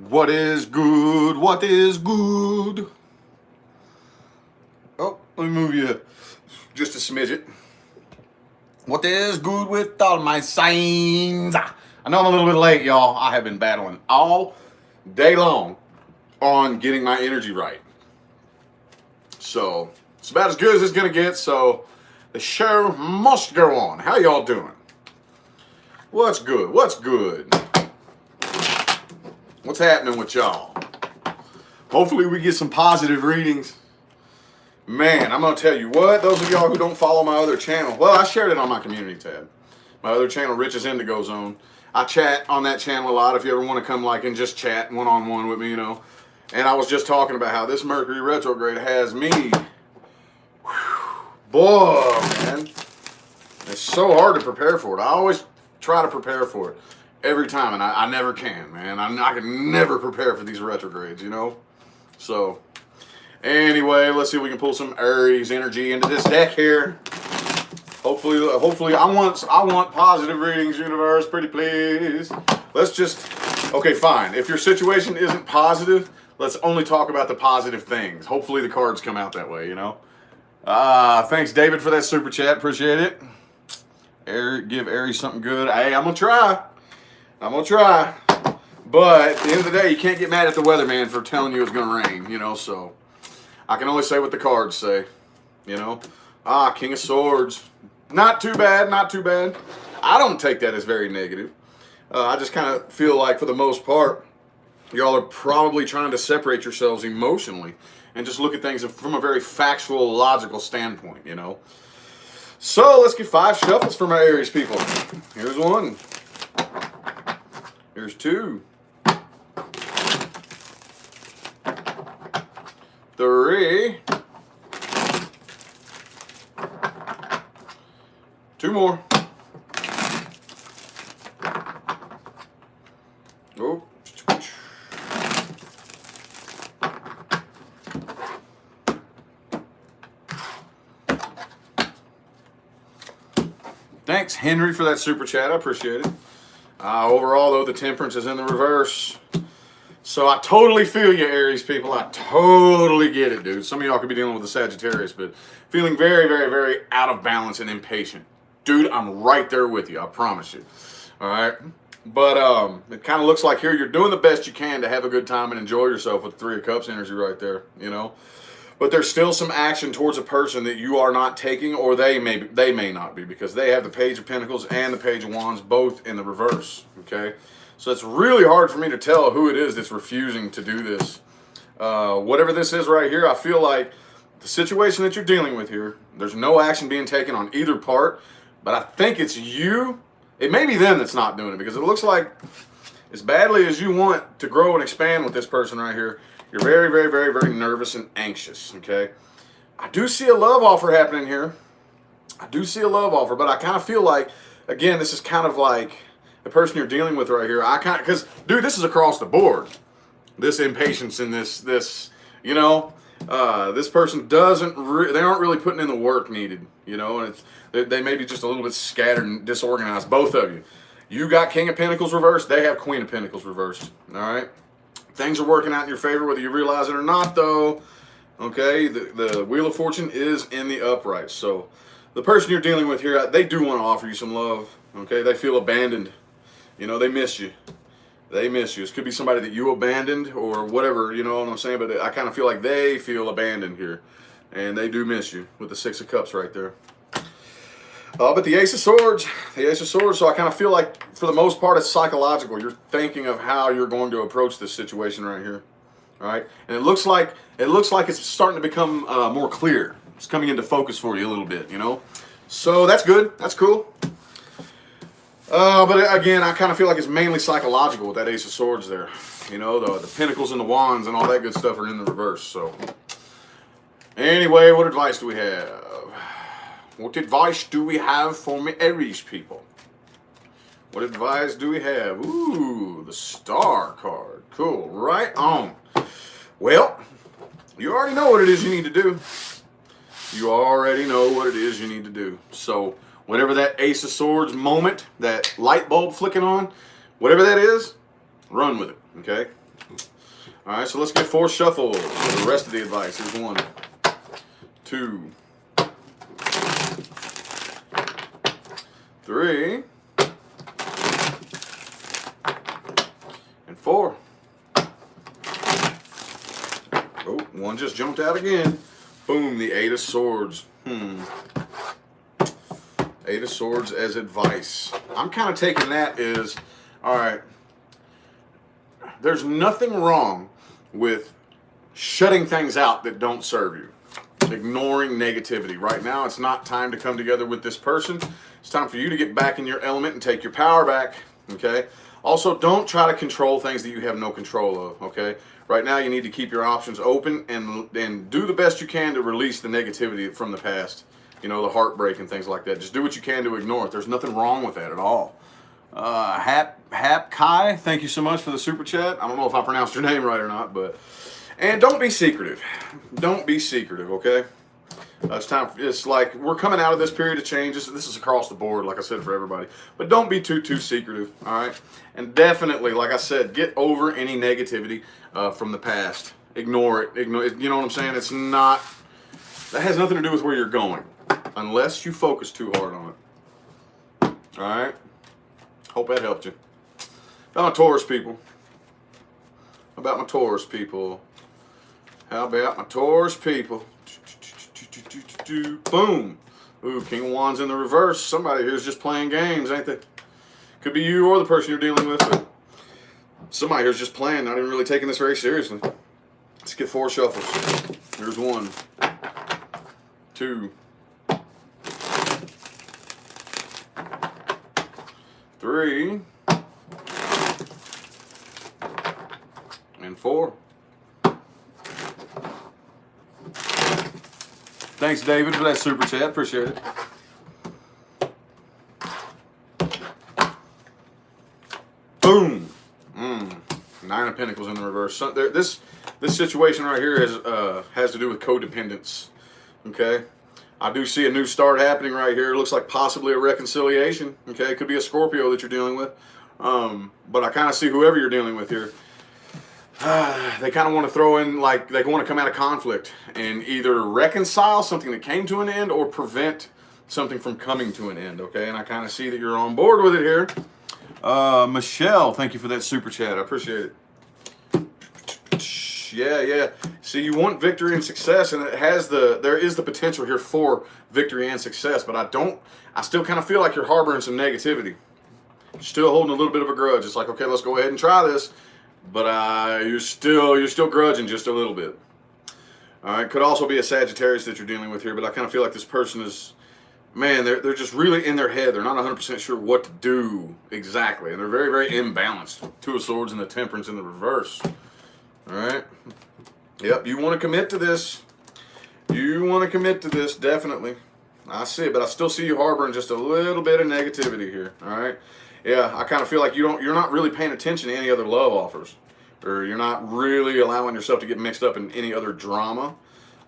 What is good? What is good? Oh, let me move you just a smidget. What is good with all my signs? I know I'm a little bit late, y'all. I have been battling all day long on getting my energy right. So, it's about as good as it's going to get, so the show must go on. How y'all doing? What's good? What's good? What's happening with y'all? Hopefully we get some positive readings. Man, I'm going to tell you what, those of y'all who don't follow my other channel, well, I shared it on my community tab. My other channel, Rich's Indigo Zone. I chat on that channel a lot if you ever want to come like and just chat one-on-one with me, you know. And I was just talking about how this Mercury retrograde has me. Boy, man. It's so hard to prepare for it. I always try to prepare for it every time, and I never can, man. I can never prepare for these retrogrades, you know. So, anyway, let's see if we can pull some Aries energy into this deck here. Hopefully, I want positive readings, universe, pretty please. Let's just, okay, fine. If your situation isn't positive, let's only talk about the positive things. Hopefully the cards come out that way, you know. Thanks, David, for that super chat. Appreciate it. Give Aries something good. Hey, I'm gonna try. But at the end of the day, you can't get mad at the weatherman for telling you it's gonna rain, you know. So I can only say what the cards say, you know. King of Swords. Not too bad, not too bad. I don't take that as very negative. I just kind of feel like, for the most part, y'all are probably trying to separate yourselves emotionally and just look at things from a very factual, logical standpoint, you know. So let's get 5 shuffles for my Aries people. Here's 1. Here's 2. 3. 2 more. Oh. Thanks, Henry, for that super chat. I appreciate it. Overall, though, the Temperance is in the reverse. So I totally feel you, Aries people. I totally get it, dude. Some of y'all could be dealing with the Sagittarius, but feeling very, very, very out of balance and impatient. Dude, I'm right there with you. I promise you. All right? But it kind of looks like here you're doing the best you can to have a good time and enjoy yourself with the 3 of Cups energy right there, you know? But there's still some action towards a person that you are not taking, or they may not be, because they have the Page of Pentacles and the Page of Wands both in the reverse, okay? So it's really hard for me to tell who it is that's refusing to do this. Whatever this is right here, I feel like the situation that you're dealing with here, there's no action being taken on either part, but I think it's you. It may be them that's not doing it, because it looks like as badly as you want to grow and expand with this person right here, you're very, very, very, very nervous and anxious, okay? I do see a love offer happening here. I do see a love offer, but I kind of feel like, again, this is kind of like the person you're dealing with right here. Because, dude, this is across the board. This impatience and this, you know, this person they aren't really putting in the work needed, you know, and they may be just a little bit scattered and disorganized, both of you. You got King of Pentacles reversed, they have Queen of Pentacles reversed, all right? Things are working out in your favor, whether you realize it or not, though, okay? The Wheel of Fortune is in the upright, so the person you're dealing with here, they do want to offer you some love, okay? They feel abandoned. You know, they miss you. They miss you. This could be somebody that you abandoned or whatever, you know what I'm saying? But I kind of feel like they feel abandoned here. And they do miss you with the 6 of Cups right there. But the Ace of Swords. So I kind of feel like, for the most part, it's psychological. You're thinking of how you're going to approach this situation right here. All right? And it looks like it's starting to become more clear. It's coming into focus for you a little bit, you know? So that's good. That's cool. But again, I kind of feel like it's mainly psychological with that Ace of Swords there. You know, the Pentacles and the Wands and all that good stuff are in the reverse. So, anyway, what advice do we have? What advice do we have for me Aries people? What advice do we have? Ooh, the Star card. Cool. Right on. Well, you already know what it is you need to do. You already know what it is you need to do. So, whatever that Ace of Swords moment, that light bulb flicking on, whatever that is, run with it, okay? All right, so let's get 4 shuffles for the rest of the advice. Here's 1, 2, 3, and 4. Oh, 1 just jumped out again. Boom, the 8 of Swords. 8 of Swords as advice. I'm kind of taking that as, all right, there's nothing wrong with shutting things out that don't serve you. Ignoring negativity. Right now, it's not time to come together with this person. It's time for you to get back in your element and take your power back, okay? Also, don't try to control things that you have no control of, okay? Right now, you need to keep your options open and do the best you can to release the negativity from the past. You know, the heartbreak and things like that. Just do what you can to ignore it. There's nothing wrong with that at all. Hap Kai, thank you so much for the super chat. I don't know if I pronounced your name right or not, but... And don't be secretive. Don't be secretive, okay? It's time. It's like we're coming out of this period of change. This is across the board, like I said, for everybody. But don't be too secretive, all right? And definitely, like I said, get over any negativity from the past. Ignore it. Ignore it. You know what I'm saying? It's not. That has nothing to do with where you're going, unless you focus too hard on it. All right. Hope that helped you. About my Taurus people. About my Taurus people. How about my Taurus people? Boom. Ooh, King of Wands in the reverse. Somebody here's just playing games, ain't they? Could be you or the person you're dealing with, but somebody here's just playing, not even really taking this very seriously. Let's get 4 shuffles. Here's 1, 2, 3, and 4. Thanks, David, for that super chat. Appreciate it. Boom. 9 of Pentacles in the reverse. So this situation right here has to do with codependence. Okay. I do see a new start happening right here. It looks like possibly a reconciliation. Okay. It could be a Scorpio that you're dealing with. But I kind of see whoever you're dealing with here. They kind of want to throw in, like, they want to come out of conflict and either reconcile something that came to an end or prevent something from coming to an end, okay? And I kind of see that you're on board with it here. Michelle, thank you for that super chat. I appreciate it. Yeah. See, you want victory and success, and there is the potential here for victory and success, but I still kind of feel like you're harboring some negativity. You're still holding a little bit of a grudge. It's like, okay, let's go ahead and try this. But you're still grudging just a little bit. All right, could also be a Sagittarius that you're dealing with here, but I kind of feel like this person is, man, they're just really in their head. They're not 100% sure what to do exactly, and they're very, very imbalanced. 2 of Swords and the Temperance in the reverse. All right. Yep, you want to commit to this. You want to commit to this, definitely. I see it, but I still see you harboring just a little bit of negativity here. All right. Yeah, I kind of feel like you're not really paying attention to any other love offers, or you're not really allowing yourself to get mixed up in any other drama,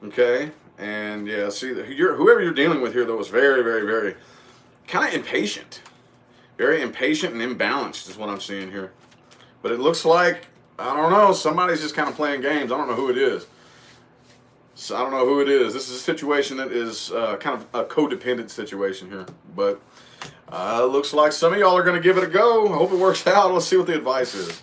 okay? And yeah, see, whoever you're dealing with here, though, is very, very, very kind of impatient. Very impatient and imbalanced is what I'm seeing here. But it looks like, I don't know, somebody's just kind of playing games. I don't know who it is. So I don't know who it is. This is a situation that is kind of a codependent situation here, but... looks like some of y'all are going to give it a go. I hope it works out. Let's see what the advice is.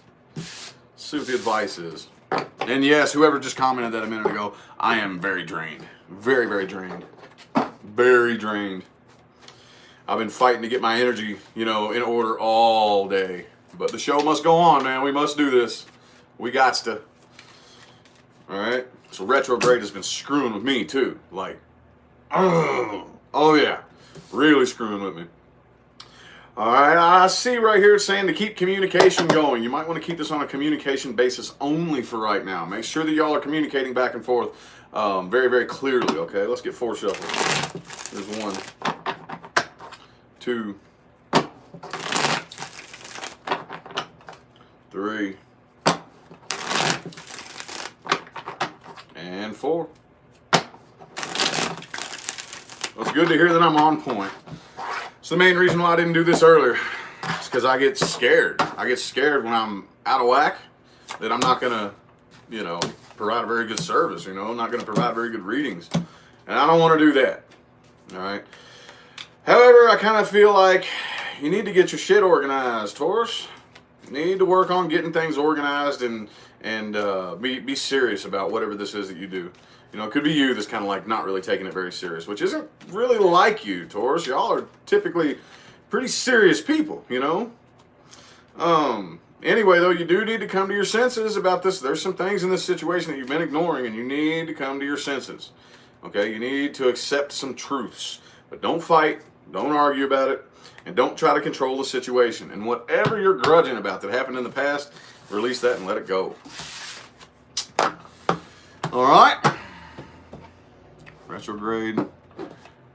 And yes, whoever just commented that a minute ago, I am very drained. Very, very drained. Very drained. I've been fighting to get my energy, in order all day. But the show must go on, man. We must do this. We gots to. All right? So retrograde has been screwing with me, too. Like, oh yeah. Really screwing with me. All right, I see right here it's saying to keep communication going. You might want to keep this on a communication basis only for right now. Make sure that y'all are communicating back and forth very, very clearly, okay? Let's get 4 shuffles. There's 1, 2, 3, and 4. Well, it's good to hear that I'm on point. So the main reason why I didn't do this earlier is because I get scared. I get scared when I'm out of whack. that I'm not going to, provide a very good service, I'm not going to provide very good readings. And I don't want to do that. All right. However, I kind of feel like you need to get your shit organized, Taurus. You need to work on getting things organized and be serious about whatever this is that you do. It could be you that's kind of like not really taking it very serious, which isn't really like you, Taurus. Y'all are typically pretty serious people, Anyway, though, you do need to come to your senses about this. There's some things in this situation that you've been ignoring, and you need to come to your senses. Okay? You need to accept some truths. But don't fight. Don't argue about it. And don't try to control the situation. And whatever you're grudging about that happened in the past, release that and let it go. All right? Retrograde.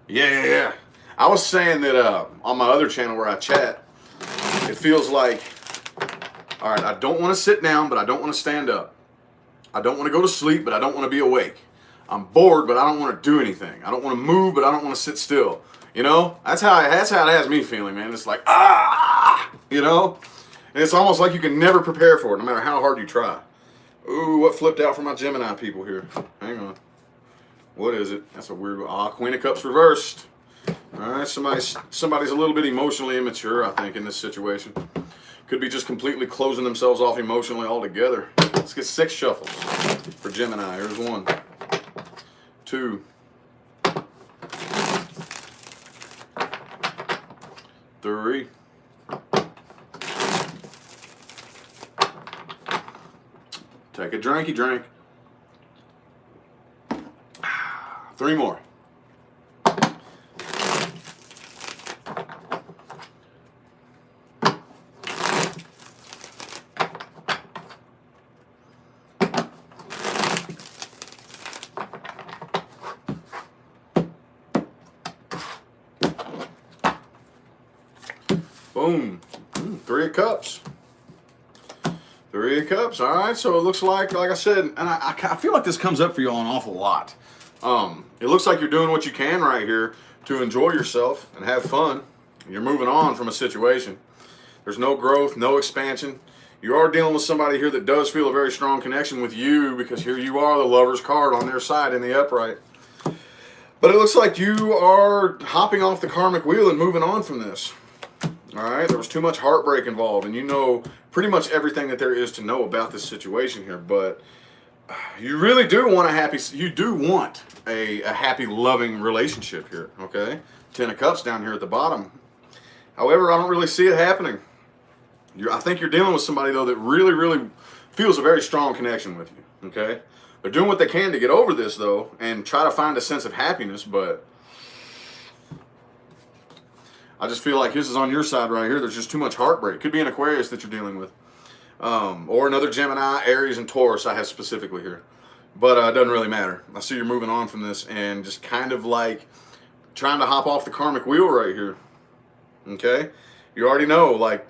Yeah. I was saying that on my other channel where I chat, it feels like, all right, I don't want to sit down, but I don't want to stand up. I don't want to go to sleep, but I don't want to be awake. I'm bored, but I don't want to do anything. I don't want to move, but I don't want to sit still. That's how it has me feeling, man. It's like, and it's almost like you can never prepare for it, no matter how hard you try. Ooh, what flipped out for my Gemini people here? Hang on. What is it? That's a weird one. Queen of Cups reversed. All right, somebody's a little bit emotionally immature, I think, in this situation. Could be just completely closing themselves off emotionally altogether. Let's get 6 shuffles for Gemini. Here's 1, 2, 3, 'Take a drinky drink. 3 more. Boom. 3 of Cups. 3 of Cups. All right. So it looks like I said, and I feel like this comes up for you all an awful lot. It looks like you're doing what you can right here to enjoy yourself and have fun. You're moving on from a situation. There's no growth, no expansion. You are dealing with somebody here that does feel a very strong connection with you, because here you are, the Lover's card on their side in the upright. But it looks like you are hopping off the karmic wheel and moving on from this. All right, there was too much heartbreak involved, and you know pretty much everything that there is to know about this situation here. But you really do want a happy, loving relationship here. Okay, 10 of Cups down here at the bottom. However, I don't really see it happening. I think you're dealing with somebody though that really, really feels a very strong connection with you. Okay, they're doing what they can to get over this though, and try to find a sense of happiness, but I just feel like this is on your side right here. There's just too much heartbreak. Could be an Aquarius that you're dealing with. Or another Gemini, Aries, and Taurus I have specifically here. But it doesn't really matter. I see you're moving on from this and just kind of like trying to hop off the karmic wheel right here. Okay? You already know, like,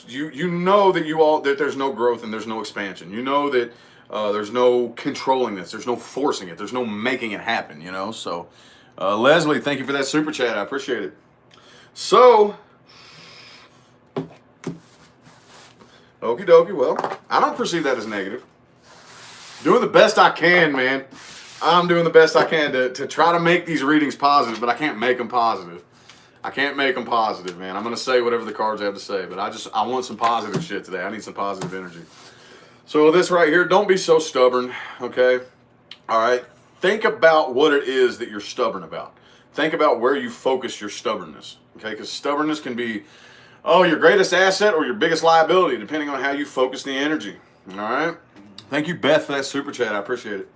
you know that there's no growth and there's no expansion. You know that there's no controlling this. There's no forcing it. There's no making it happen, you know? So, Leslie, thank you for that super chat. I appreciate it. So, okie dokie, well, I don't perceive that as negative. Doing the best I can, man. I'm doing the best I can to try to make these readings positive, but I can't make them positive. I can't make them positive, man. I'm going to say whatever the cards have to say, but I want some positive shit today. I need some positive energy. So this right here, don't be so stubborn, okay? All right? Think about what it is that you're stubborn about. Think about where you focus your stubbornness, okay? Because stubbornness can be, your greatest asset or your biggest liability, depending on how you focus the energy, all right? Thank you, Beth, for that super chat. I appreciate it.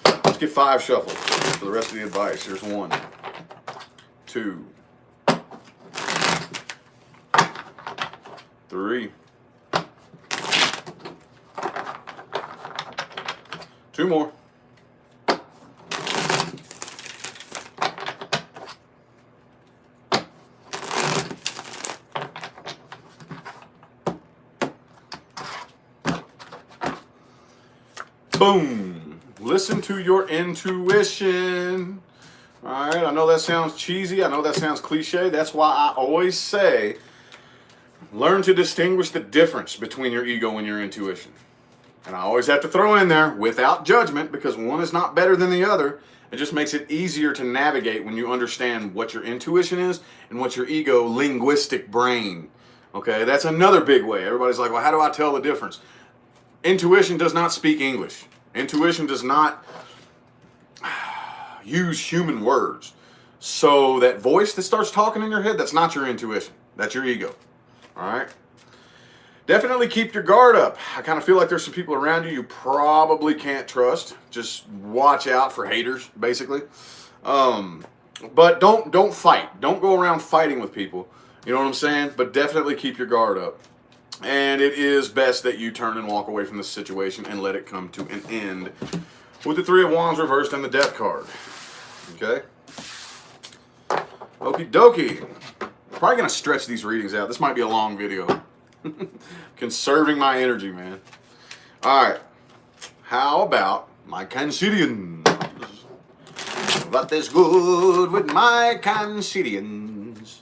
Let's get 5 shuffles for the rest of the advice. Here's 1, 2, 3, 2 more. Boom. Listen to your intuition. All right, I know that sounds cheesy. I know that sounds cliche. That's why I always say, learn to distinguish the difference between your ego and your intuition. And I always have to throw in there, without judgment, because one is not better than the other. It just makes it easier to navigate when you understand what your intuition is and what your ego linguistic brain. Okay, that's another big way. Everybody's like, well, how do I tell the difference? Intuition does not speak English. Intuition does not use human words. So that voice that starts talking in your head, that's not your intuition. That's your ego. All right? Definitely keep your guard up. I kind of feel like there's some people around you probably can't trust. Just watch out for haters, basically. But don't fight. Don't go around fighting with people. You know what I'm saying? But definitely keep your guard up. And it is best that you turn and walk away from this situation and let it come to an end with the Three of Wands reversed and the Death card. Okay? Okie dokie. Probably going to stretch these readings out. This might be a long video. Conserving my energy, man. Alright. How about my Cancerians? What is good with my Cancerians?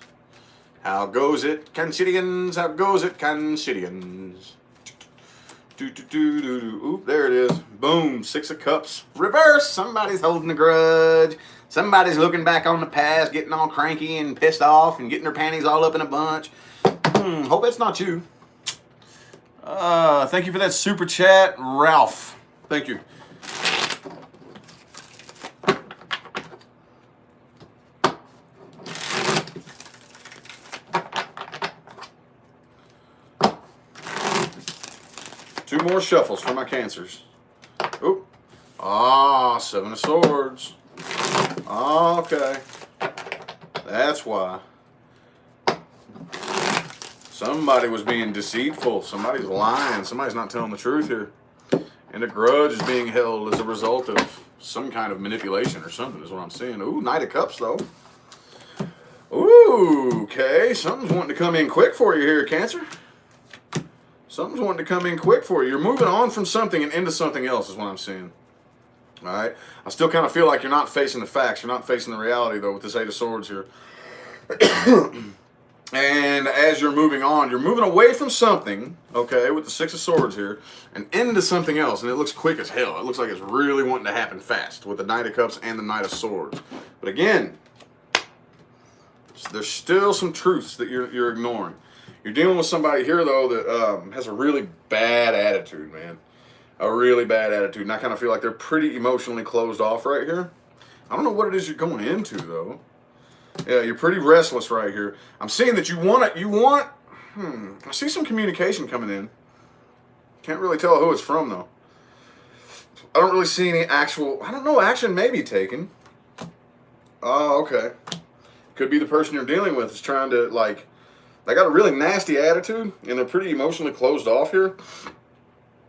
How goes it, Cancerians? How goes it, Cancerians? Oop, there it is. Boom, Six of Cups. Reverse. Somebody's holding a grudge. Somebody's looking back on the past, getting all cranky and pissed off and getting their panties all up in a bunch. Hope it's not you. Thank you for that super chat, Ralph. Thank you. Two more shuffles for my Cancers. Oop. Seven of Swords. Okay. That's why. Somebody was being deceitful. Somebody's lying. Somebody's not telling the truth here. And a grudge is being held as a result of some kind of manipulation or something is what I'm seeing. Ooh, Knight of Cups, though. Ooh, okay. Something's wanting to come in quick for you here, Cancer. Something's wanting to come in quick for you. You're moving on from something and into something else is what I'm seeing. All right? I still kind of feel like you're not facing the facts. You're not facing the reality, though, with this Eight of Swords here. And as you're moving on, you're moving away from something, okay, with the Six of Swords here, and into something else. And it looks quick as hell. It looks like it's really wanting to happen fast with the Knight of Cups and the Knight of Swords. But again, there's still some truths that you're ignoring. You're dealing with somebody here, though, that has a really bad attitude, man. A really bad attitude. And I kind of feel like they're pretty emotionally closed off right here. I don't know what it is you're going into, though. Yeah, you're pretty restless right here. I'm seeing that I see some communication coming in. Can't really tell who it's from, though. I don't really see any action may be taken. Oh, okay. Could be the person you're dealing with is trying to, like, they got a really nasty attitude, and they're pretty emotionally closed off here.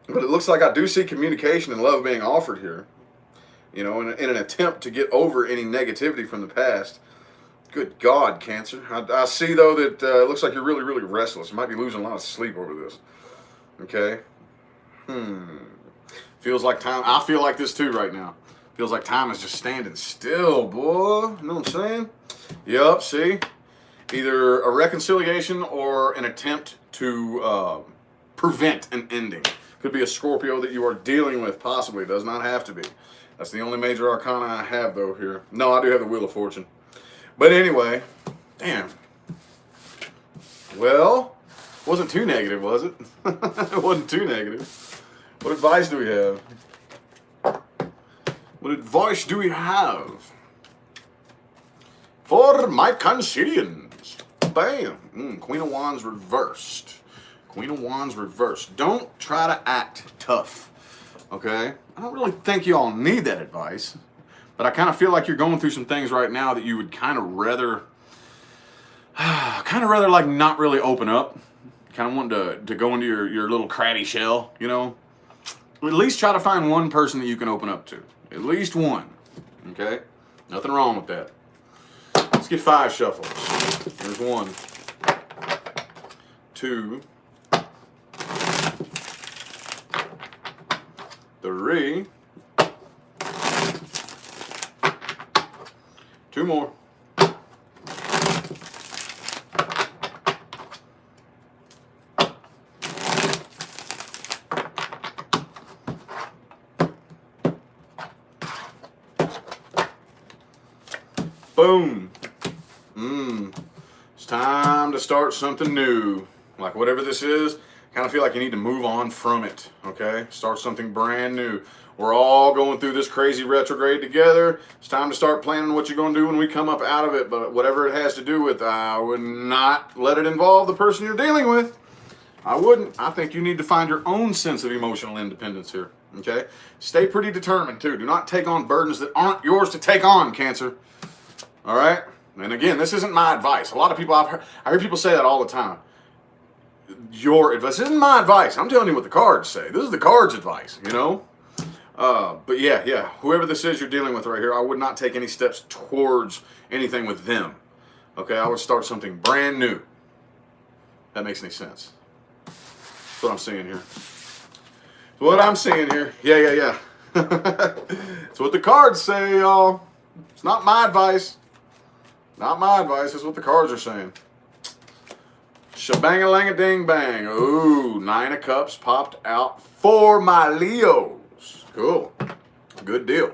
But it looks like I do see communication and love being offered here. You know, in an attempt to get over any negativity from the past. Good God, Cancer. I see, though, that it looks like you're really, really restless. You might be losing a lot of sleep over this. Okay? Feels like time. I feel like this, too, right now. Feels like time is just standing still, boy. You know what I'm saying? Yup, see? Either a reconciliation or an attempt to prevent an ending. Could be a Scorpio that you are dealing with, possibly. It does not have to be. That's the only major arcana I have, though, here. No, I do have the Wheel of Fortune. But anyway, damn. Well, wasn't too negative, was it? It wasn't too negative. What advice do we have? What advice do we have for my Cancerians? Bam. Queen of Wands reversed. Queen of Wands reversed. Don't try to act tough. Okay? I don't really think you all need that advice. But I kind of feel like you're going through some things right now that you would kind of rather like not really open up. Kind of want to go into your little cratty shell, you know. At least try to find one person that you can open up to. At least one. Okay? Nothing wrong with that. Let's get 5 shuffles. Here's 1, 2, 3. 2 more. 4. Boom. It's time to start something new. Like whatever this is, kind of feel like you need to move on from it, okay? Start something brand new. We're all going through this crazy retrograde together. It's time to start planning what you're going to do when we come up out of it. But whatever it has to do with, I would not let it involve the person you're dealing with. I wouldn't. I think you need to find your own sense of emotional independence here, okay? Stay pretty determined, too. Do not take on burdens that aren't yours to take on, Cancer. All right? And again, this isn't my advice. A lot of people, I hear people say that all the time. Your advice. This isn't my advice. I'm telling you what the cards say. This is the cards' advice, you know? But yeah. Whoever this is you're dealing with right here, I would not take any steps towards anything with them. Okay? I would start something brand new. That makes any sense. That's what I'm seeing here. That's what I'm seeing here. Yeah. That's what the cards say, y'all. It's not my advice. Not my advice, is what the cards are saying. Shabang-a-lang-a-ding-bang. Ooh, 9 of Cups popped out for my Leos. Cool. Good deal.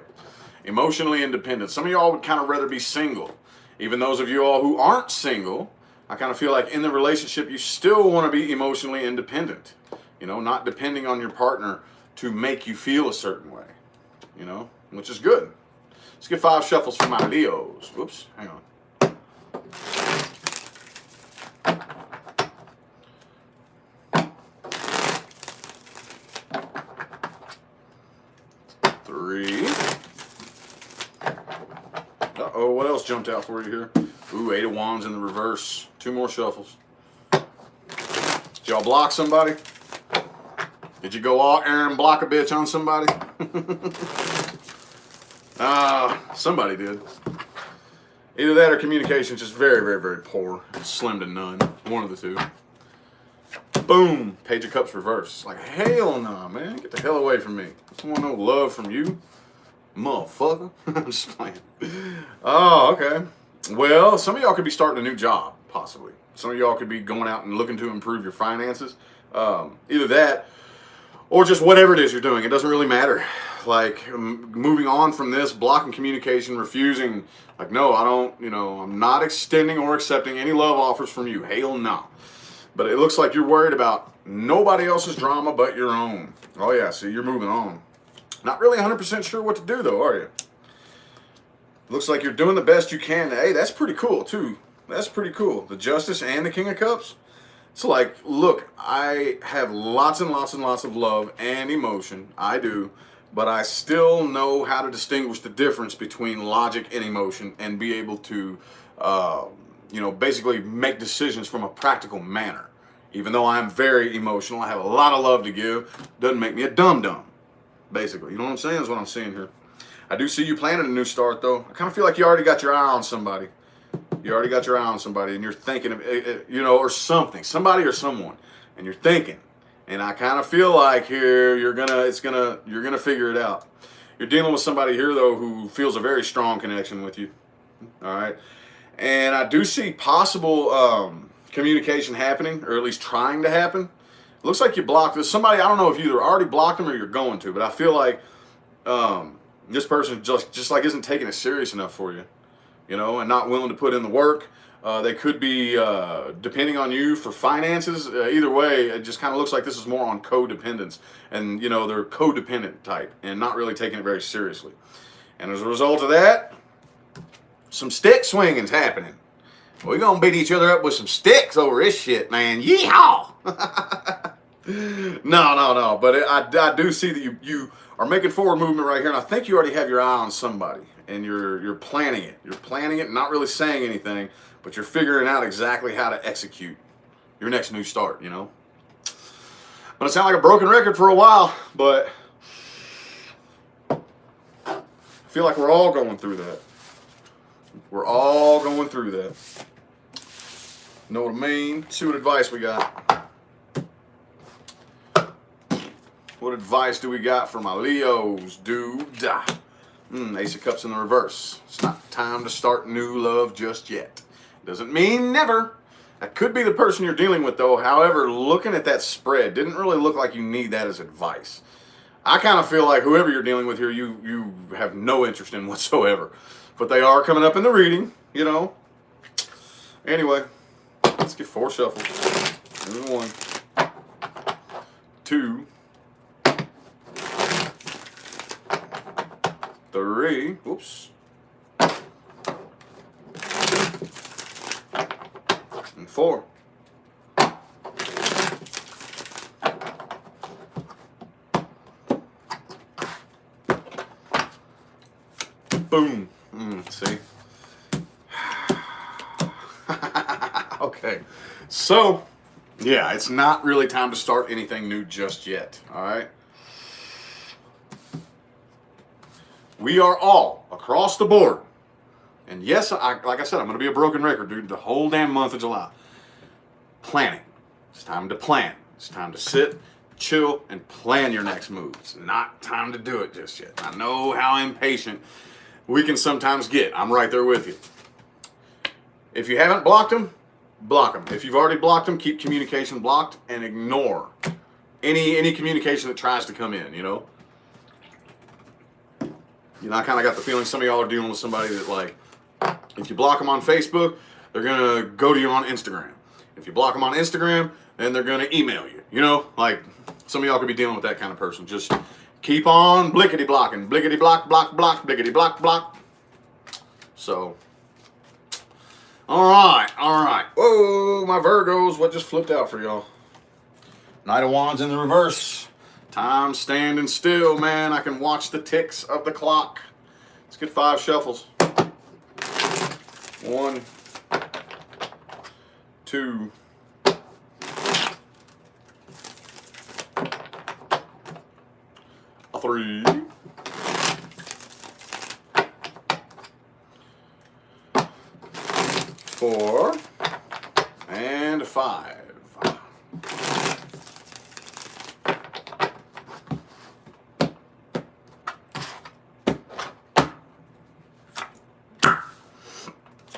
Emotionally independent. Some of y'all would kind of rather be single. Even those of you all who aren't single, I kind of feel like in the relationship you still want to be emotionally independent. You know, not depending on your partner to make you feel a certain way. You know, which is good. Let's get 5 shuffles for my Leos. Whoops, hang on. 3. Uh-oh, what else jumped out for you here? Ooh, 8 of Wands in the reverse. 2 more shuffles. Did y'all block somebody? Did you go all Aaron block a bitch on somebody? Somebody did. Either that or communication's just very, very, very poor. Slim to none. One of the two. Boom. Page of Cups reverse. Like, hell no, man. Get the hell away from me. I don't want no love from you. Motherfucker. I'm just playing. Oh, okay. Well, some of y'all could be starting a new job, possibly. Some of y'all could be going out and looking to improve your finances. Either that or just whatever it is you're doing. It doesn't really matter. Like, moving on from this, blocking communication, refusing, like, no, I don't, I'm not extending or accepting any love offers from you. Hell no. But it looks like you're worried about nobody else's drama but your own. Oh, yeah, see, you're moving on. Not really 100% sure what to do, though, are you? Looks like you're doing the best you can. Hey, that's pretty cool, too. That's pretty cool. The Justice and the King of Cups. It's like, look, I have lots and lots and lots of love and emotion. I do. But I still know how to distinguish the difference between logic and emotion and be able to, basically make decisions from a practical manner. Even though I'm very emotional, I have a lot of love to give, doesn't make me a dum-dum, basically. You know what I'm saying? That's what I'm seeing here. I do see you planning a new start, though. I kind of feel like you already got your eye on somebody. You already got your eye on somebody, and you're thinking of, or something, somebody or someone, and you're thinking. And I kind of feel like here you're gonna figure it out. You're dealing with somebody here though who feels a very strong connection with you. All right, and I do see possible communication happening, or at least trying to happen. It looks like you blocked this. Somebody, I don't know if you either already blocked them or you're going to, but I feel like this person just like isn't taking it serious enough for you, and not willing to put in the work. They could be depending on you for finances. Either way, it just kind of looks like this is more on codependence. And, they're codependent type and not really taking it very seriously. And as a result of that, some stick swinging's happening. We're going to beat each other up with some sticks over this shit, man. Yeehaw! No. But I do see that you are making forward movement right here. And I think you already have your eye on somebody. And you're planning it. You're planning it, not really saying anything. But you're figuring out exactly how to execute your next new start, Gonna sound like a broken record for a while, but I feel like we're all going through that. We're all going through that. Know what I mean? See what advice we got. What advice do we got for my Leos, dude? Ace of Cups in the reverse. It's not time to start new love just yet. Doesn't mean never. That could be the person you're dealing with, though. However, looking at that spread, didn't really look like you need that as advice. I kind of feel like whoever you're dealing with here, you have no interest in whatsoever. but they are coming up in the reading, you know. Anyway, let's get 4 shuffles. Here's 1, 2, 3. Whoops. And 4. Boom. See? Okay. So, yeah, it's not really time to start anything new just yet. All right? We are all, across the board, and yes, like I said, I'm going to be a broken record, dude, the whole damn month of July. Planning. It's time to plan. It's time to sit, chill, and plan your next move. It's not time to do it just yet. I know how impatient we can sometimes get. I'm right there with you. If you haven't blocked them, block them. If you've already blocked them, keep communication blocked and ignore any communication that tries to come in, you know? You know, I kind of got the feeling some of y'all are dealing with somebody that, like, if you block them on Facebook, they're going to go to you on Instagram. If you block them on Instagram, then they're going to email you. You know, like, some of y'all could be dealing with that kind of person. Just keep on blickety-blocking. Blickety-block, block, block, blickety-block, block. So, all right. Whoa, my Virgos, what just flipped out for y'all? Knight of Wands in the reverse. Time standing still, man. I can watch the ticks of the clock. Let's get 5 shuffles. 1, 2, 3, 4, and 5.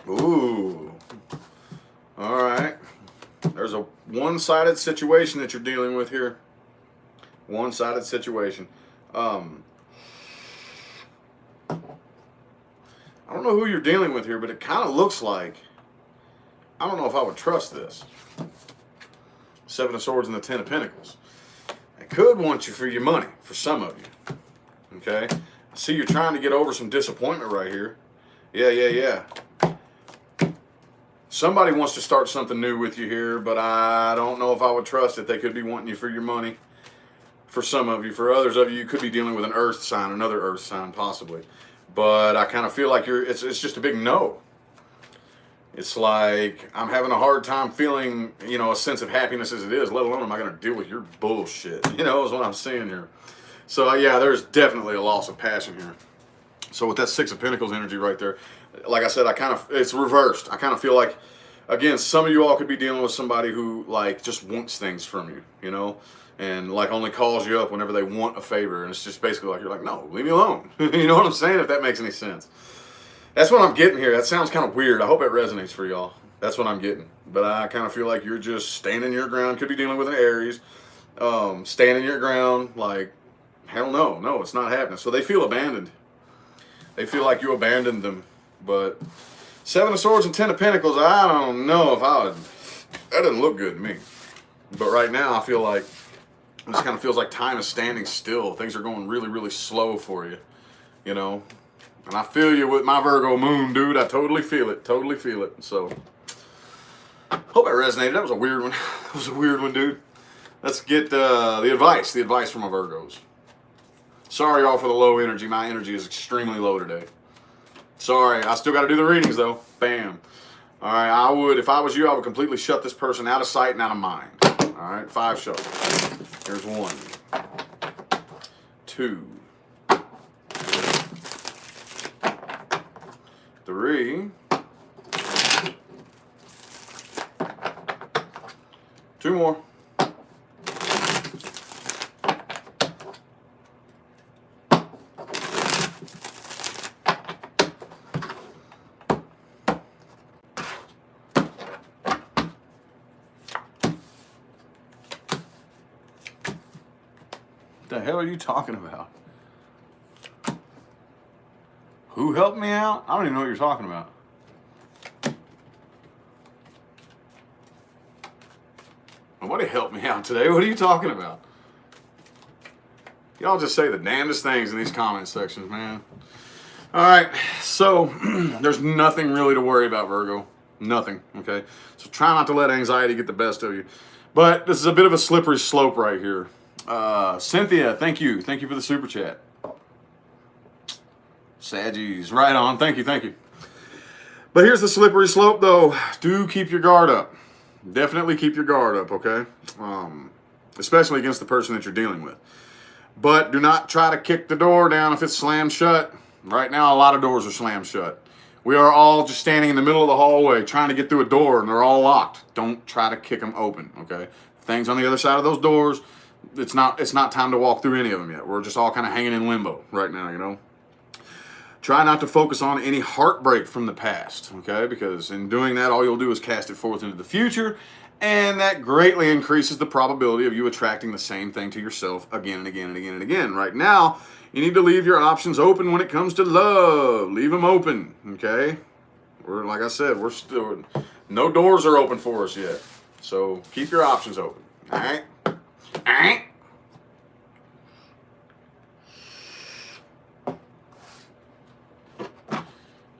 Ooh. All right. There's a one-sided situation that you're dealing with here. One-sided situation. I don't know who you're dealing with here, but it kind of looks like, I don't know if I would trust this. 7 of Swords and the 10 of Pentacles. They could want you for your money, for some of you. Okay? I see you're trying to get over some disappointment right here. Yeah. Somebody wants to start something new with you here, but I don't know if I would trust it. They could be wanting you for your money. For some of you. For others of you, you could be dealing with an earth sign, another earth sign possibly. But I kind of feel like it's just a big no. It's like I'm having a hard time feeling, you know, a sense of happiness as it is, let alone am I going to deal with your bullshit, you know, is what I'm seeing here. So, yeah, there's definitely a loss of passion here. So with that 6 of Pentacles energy right there, like I said, it's reversed. I kind of feel like, again, some of you all could be dealing with somebody who, like, just wants things from you, you know, and, like, only calls you up whenever they want a favor, and it's just basically like, you're like, no, leave me alone. You know what I'm saying, if that makes any sense. That's what I'm getting here. That sounds kind of weird. I hope it resonates for y'all. That's what I'm getting. But I kind of feel like you're just standing your ground. Could be dealing with an Aries. Standing your ground, like, hell no. No, it's not happening. So they feel abandoned. They feel like you abandoned them. But 7 of Swords and 10 of Pentacles, I don't know if I would. That doesn't look good to me. But right now, I feel like it just kind of feels like time is standing still. Things are going really, really slow for you. You know? And I feel you with my Virgo moon, dude. I totally feel it. Totally feel it. So, hope that resonated. That was a weird one. That was a weird one, dude. Let's get the advice. The advice from my Virgos. Sorry, y'all, for the low energy. My energy is extremely low today. Sorry. I still got to do the readings, though. Bam. All right. If I was you, I would completely shut this person out of sight and out of mind. All right. 5 shuffles. Here's 1, 2, 3, 2 more. What the hell are you talking about? Who helped me out? I don't even know what you're talking about. Nobody helped me out today. What are you talking about? Y'all just say the damnedest things in these comment sections, man. All right, so there's nothing really to worry about, Virgo. Nothing, okay? So try not to let anxiety get the best of you. But this is a bit of a slippery slope right here. Cynthia, thank you. Thank you for the super chat. Saggies, right on. Thank you, thank you. But here's the slippery slope, though. Do keep your guard up. Definitely keep your guard up, okay? Especially against the person that you're dealing with. But do not try to kick the door down if it's slammed shut. Right now, a lot of doors are slammed shut. We are all just standing in the middle of the hallway trying to get through a door, and they're all locked. Don't try to kick them open, okay? Things on the other side of those doors, it's not time to walk through any of them yet. We're just all kind of hanging in limbo right now, you know? Try not to focus on any heartbreak from the past, okay? Because in doing that, all you'll do is cast it forth into the future, and that greatly increases the probability of you attracting the same thing to yourself again and again and again and again. Right now, you need to leave your options open when it comes to love. Leave them open, okay? Like I said, we're still, no doors are open for us yet. So keep your options open, all right? All right?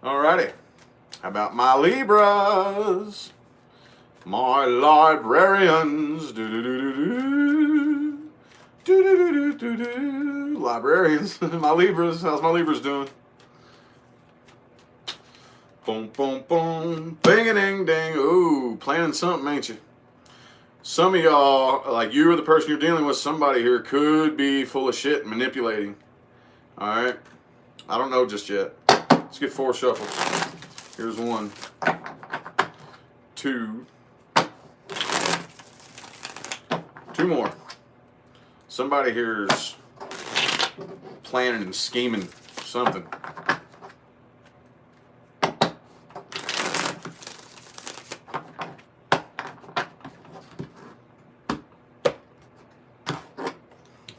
Alrighty, how about my Libras? My librarians. Librarians. My Libras. How's my Libras doing? Boom, boom, boom. Bing-a-ding-ding. Ooh, planning something, ain't you? Some of y'all, like you or the person you're dealing with, somebody here could be full of shit and manipulating. Alright? I don't know just yet. Let's get 4 shuffles. Here's 1, 2, 2 more. Somebody here's planning and scheming something.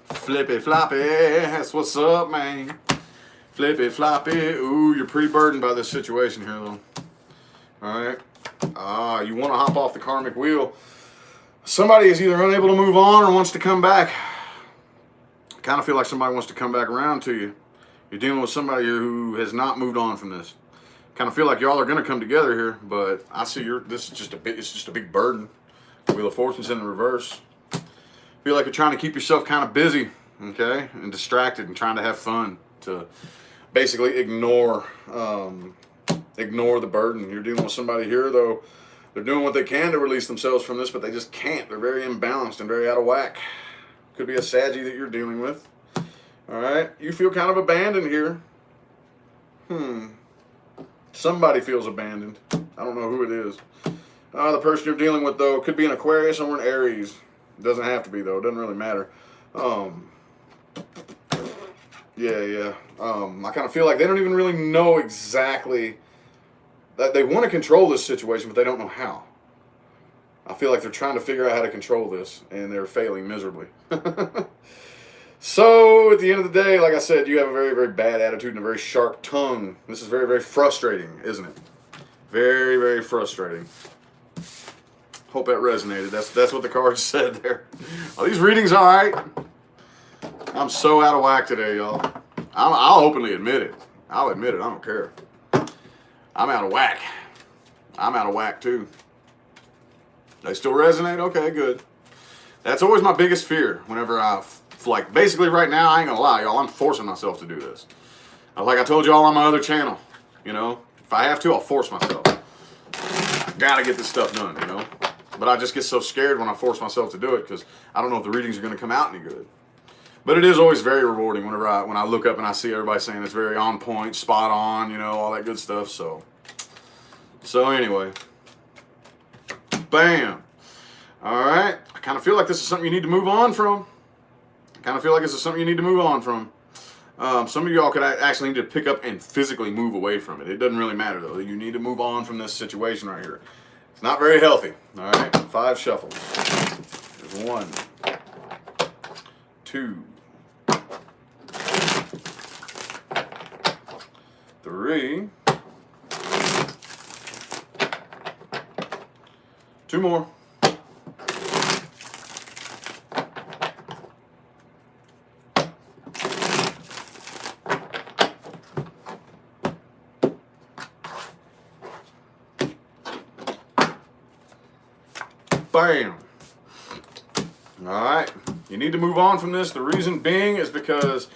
Flippy floppy, that's what's up, man. Flippy floppy. Ooh, you're pretty burdened by this situation here, though. Alright. You want to hop off the karmic wheel. Somebody is either unable to move on or wants to come back. I kind of feel like somebody wants to come back around to you. You're dealing with somebody who has not moved on from this. Kind of feel like y'all are going to come together here, but I see this is just it's just a big burden. Wheel of Fortune's in the reverse. Feel like you're trying to keep yourself kind of busy, okay, and distracted and trying to have fun to basically ignore the burden. You're dealing with somebody here, though. They're doing what they can to release themselves from this, but they just can't. They're very imbalanced and very out of whack. Could be a Saggy that you're dealing with. All right, you feel kind of abandoned here. Somebody feels abandoned. I don't know who it is. The person you're dealing with, though, could be an Aquarius or an Aries. It doesn't have to be, though. It doesn't really matter. Yeah. I kind of feel like they don't even really know exactly that they want to control this situation, but they don't know how. I feel like they're trying to figure out how to control this, and they're failing miserably. So, at the end of the day, like I said, you have a very, very bad attitude and a very sharp tongue. This is very, very frustrating, isn't it? Very, very frustrating. Hope that resonated. That's what the cards said there. Are these readings all right? I'm so out of whack today, y'all. I'll openly admit it. I'll admit it. I don't care. I'm out of whack. I'm out of whack, too. They still resonate? Okay, good. That's always my biggest fear whenever like, basically right now, I ain't gonna lie, y'all, I'm forcing myself to do this. Like I told y'all on my other channel, you know, if I have to, I'll force myself. I gotta get this stuff done, you know. But I just get so scared when I force myself to do it because I don't know if the readings are gonna come out any good. But it is always very rewarding whenever when I look up and I see everybody saying it's very on point, spot on, you know, all that good stuff. So anyway, bam. All right. I kind of feel like this is something you need to move on from. Some of y'all could actually need to pick up and physically move away from it. It doesn't really matter, though. You need to move on from this situation right here. It's not very healthy. All right. 5 shuffles. There's 1, 2, 3, 3. 2 more. Bam. All right. You need to move on from this. The reason being is because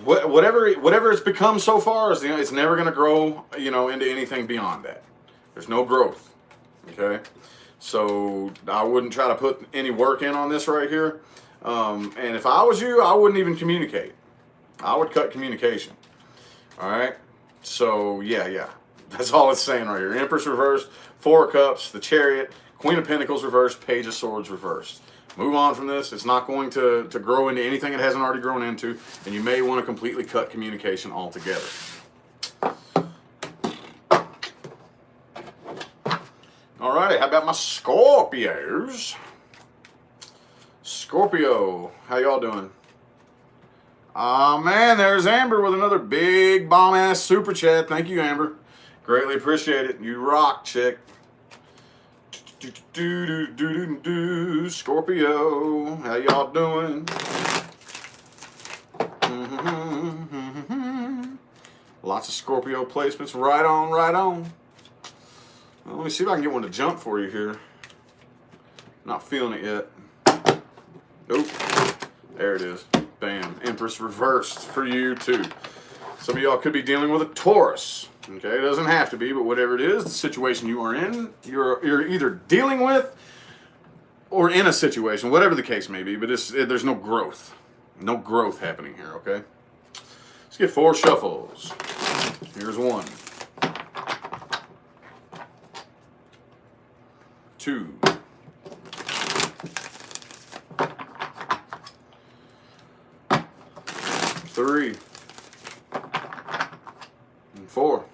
whatever it's become so far is it's never going to grow, into anything beyond that. There's no growth. Okay. So I wouldn't try to put any work in on this right here. And if I was you, I wouldn't even communicate. I would cut communication. All right. So yeah. That's all it's saying right here. Empress reversed, 4 of Cups, the Chariot, Queen of Pentacles reversed, Page of Swords reversed. Move on from this. It's not going to grow into anything it hasn't already grown into, and you may want to completely cut communication altogether. All righty, how about my Scorpios? Scorpio, how y'all doing? Man, there's Amber with another big bomb-ass super chat. Thank you, Amber. Greatly appreciate it. You rock, chick. Scorpio, how y'all doing? Lots of Scorpio placements. Right on, right on. Well, let me see if I can get one to jump for you here. Not feeling it yet. Nope. There it is. Bam. Empress reversed for you, too. Some of y'all could be dealing with a Taurus. Okay, it doesn't have to be, but whatever it is, the situation you are in, you're either dealing with or in a situation, whatever the case may be, but there's no growth. No growth happening here, okay? Let's get 4 shuffles. Here's 1. 2. 3. And 4.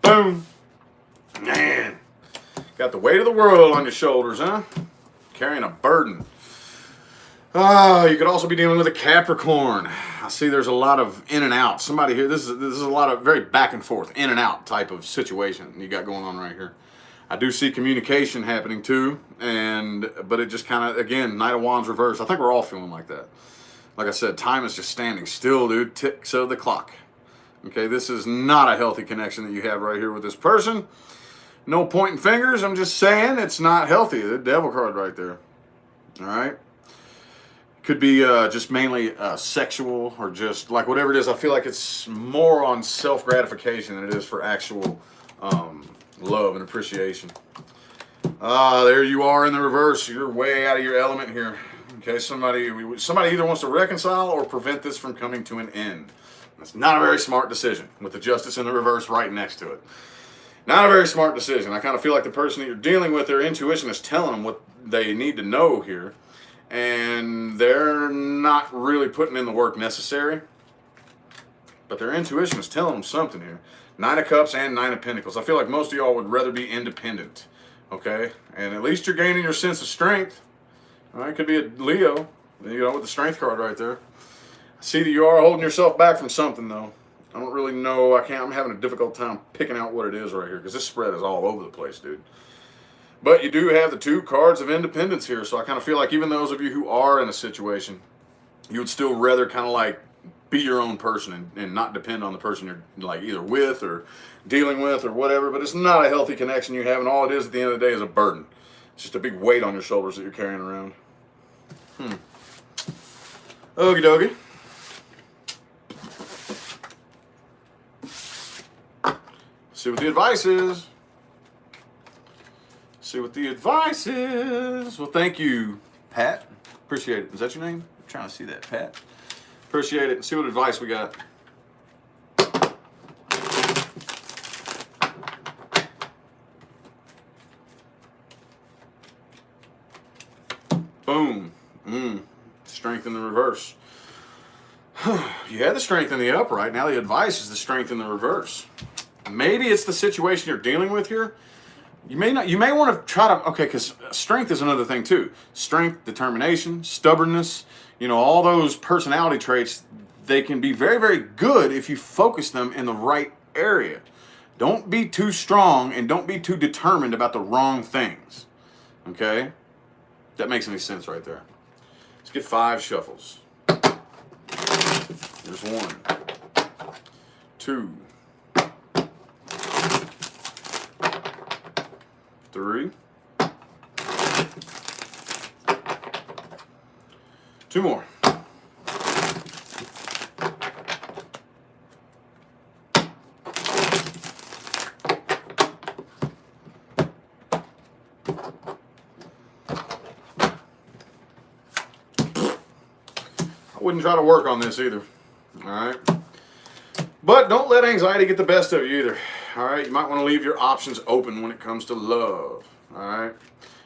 Boom. Man. Got the weight of the world on your shoulders, huh? Carrying a burden. You could also be dealing with a Capricorn. I see there's a lot of in and out. Somebody here, this is a lot of very back and forth, in and out type of situation you got going on right here. I do see communication happening too, but it just kind of, again, Knight of Wands reversed. I think we're all feeling like that. Like I said, time is just standing still, dude. Ticks of the clock. Okay, this is not a healthy connection that you have right here with this person. No pointing fingers. I'm just saying it's not healthy. The Devil card right there. All right. Could be just mainly sexual or just like whatever it is. I feel like it's more on self-gratification than it is for actual love and appreciation. There you are in the reverse. You're way out of your element here. Okay, somebody either wants to reconcile or prevent this from coming to an end. That's not a very smart decision with the Justice in the reverse right next to it. Not a very smart decision. I kind of feel like the person that you're dealing with, their intuition is telling them what they need to know here. And they're not really putting in the work necessary. But their intuition is telling them something here. 9 of Cups and 9 of Pentacles. I feel like most of y'all would rather be independent. Okay? And at least you're gaining your sense of strength. All right? Could be a Leo. With the Strength card right there. I see that you are holding yourself back from something, though. I don't really know. I'm having a difficult time picking out what it is right here. Because this spread is all over the place, dude. But you do have the 2 cards of independence here. So I kind of feel like even those of you who are in a situation, you would still rather kind of like be your own person and not depend on the person you're like either with or dealing with or whatever. But it's not a healthy connection you have. And all it is at the end of the day is a burden. It's just a big weight on your shoulders that you're carrying around. Okie dokie. See what the advice is. See what the advice is. Well, thank you, Pat. Appreciate it. Is that your name? I'm trying to see that, Pat. Appreciate it. See what advice we got. Boom. Strength in the reverse. You had the strength in the upright. Now the advice is the strength in the reverse. Maybe it's the situation you're dealing with here. You may want to try to, okay, because strength is another thing too. Strength, determination, stubbornness, all those personality traits, they can be very, very good if you focus them in the right area. Don't be too strong and don't be too determined about the wrong things. Okay? If that makes any sense right there. Let's get 5 shuffles. Here's 1, 2, 3. 2 more. I wouldn't try to work on this either. All right. But don't let anxiety get the best of you either. All right. You might want to leave your options open when it comes to love. All right.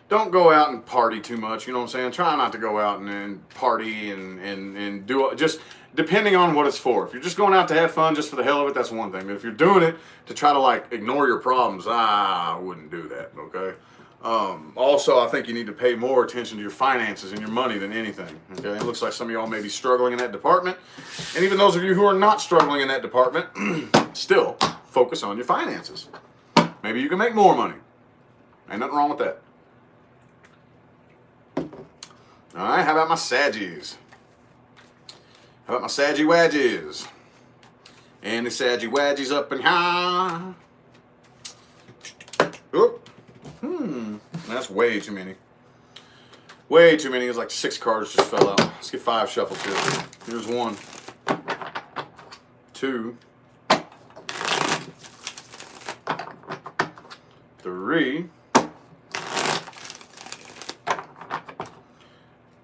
Don't go out and party too much. You know what I'm saying? Try not to go out and party and do it. Just depending on what it's for. If you're just going out to have fun just for the hell of it, that's one thing. But if you're doing it to try to like ignore your problems, I wouldn't do that. Okay. Also, I think you need to pay more attention to your finances and your money than anything. Okay, it looks like some of y'all may be struggling in that department, and even those of you who are not struggling in that department, still focus on your finances. Maybe you can make more money. Ain't nothing wrong with that. All right, how about my Saggies? How about my Saggy Wadges? Any Saggy Wadges up in here? Oop. That's way too many. Way too many. It's like 6 cards just fell out. Let's get 5 shuffles here. Here's 1, 2, 3.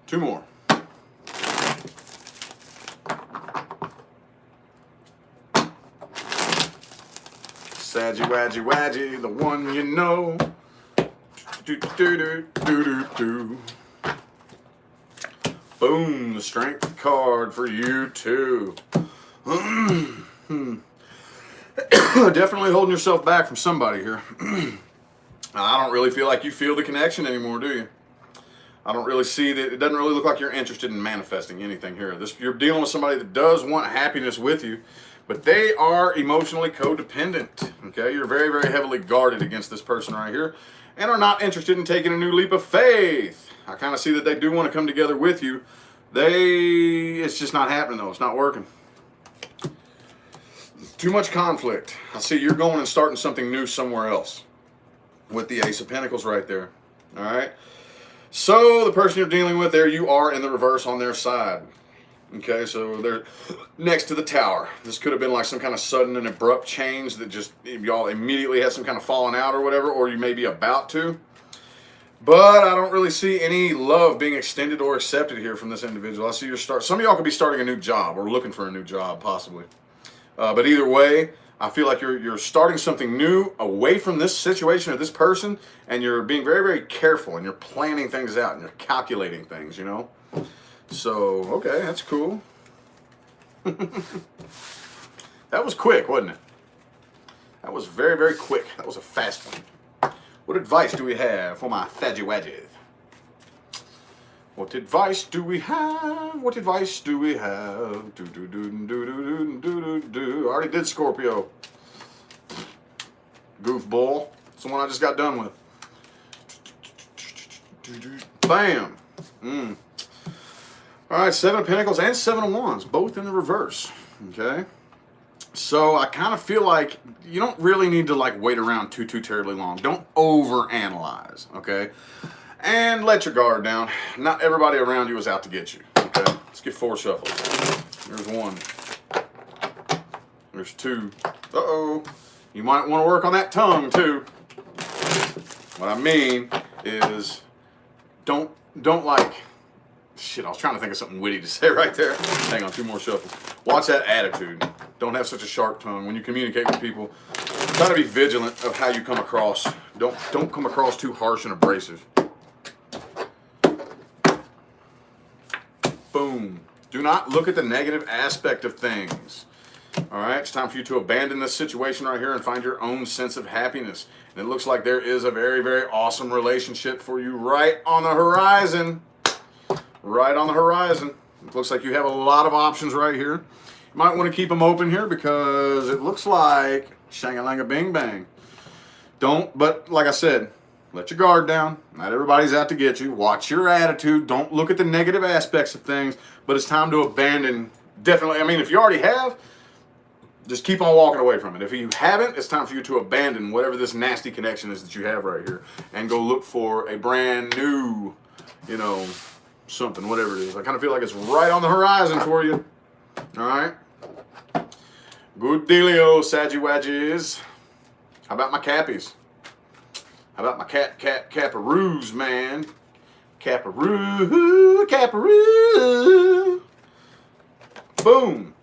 2 more. Saggy Wadgy Wadgy, the one you know. Do, do, do, do, do, do. Boom, the strength card for you too. Definitely holding yourself back from somebody here. I don't really feel like you feel the connection anymore, do you? I don't really see that. It doesn't really look like you're interested in manifesting anything here. You're dealing with somebody that does want happiness with you, but they are emotionally codependent. Okay, you're very, very heavily guarded against this person right here, and are not interested in taking a new leap of faith. I kind of see that they do want to come together with you. It's just not happening though. It's not working. Too much conflict. I see you're going and starting something new somewhere else with the Ace of Pentacles right there. All right. So the person you're dealing with there, you are in the reverse on their side. Okay, so they're next to the Tower. This could have been like some kind of sudden and abrupt change that just y'all immediately had some kind of falling out or whatever, or you may be about to. But I don't really see any love being extended or accepted here from this individual. I see some of y'all could be starting a new job or looking for a new job possibly. But either way, I feel like you're starting something new away from this situation or this person, and you're being very, very careful, and you're planning things out, and you're calculating things, you know? So, okay, that's cool. That was quick, wasn't it? That was very, very quick. That was a fast one. What advice do we have for my Fadgy Wadges? What advice do we have? What advice do we have? Do do do do do do do do do. I already did Scorpio. Goofball. It's the one I just got done with. Bam. All right, 7 of Pentacles and 7 of Wands, both in the reverse. Okay. So I kind of feel like you don't really need to like wait around too terribly long. Don't overanalyze. Okay. And let your guard down. Not everybody around you is out to get you. Okay, let's get 4 shuffles. There's 1. There's 2. Uh-oh. You might want to work on that tongue too. What I mean is, don't like. Shit, I was trying to think of something witty to say right there. Hang on, 2 more shuffles. Watch that attitude. Don't have such a sharp tongue when you communicate with people. Try to be vigilant of how you come across. Don't come across too harsh and abrasive. Boom. Do not look at the negative aspect of things. All right, it's time for you to abandon this situation right here and find your own sense of happiness. And it looks like there is a very, very awesome relationship for you right on the horizon. Right on the horizon. It looks like you have a lot of options right here. You might want to keep them open here because it looks like shang-a-lang-a bing bang. But like I said, let your guard down. Not everybody's out to get you. Watch your attitude. Don't look at the negative aspects of things. But it's time to abandon. Definitely. I mean, if you already have, just keep on walking away from it. If you haven't, it's time for you to abandon whatever this nasty connection is that you have right here and go look for a brand new, something, whatever it is. I kind of feel like it's right on the horizon for you. All right. Good dealio, Saggy-Waggies. How about my Cappies? How about my Caparoos, man? Caparoo. Boom.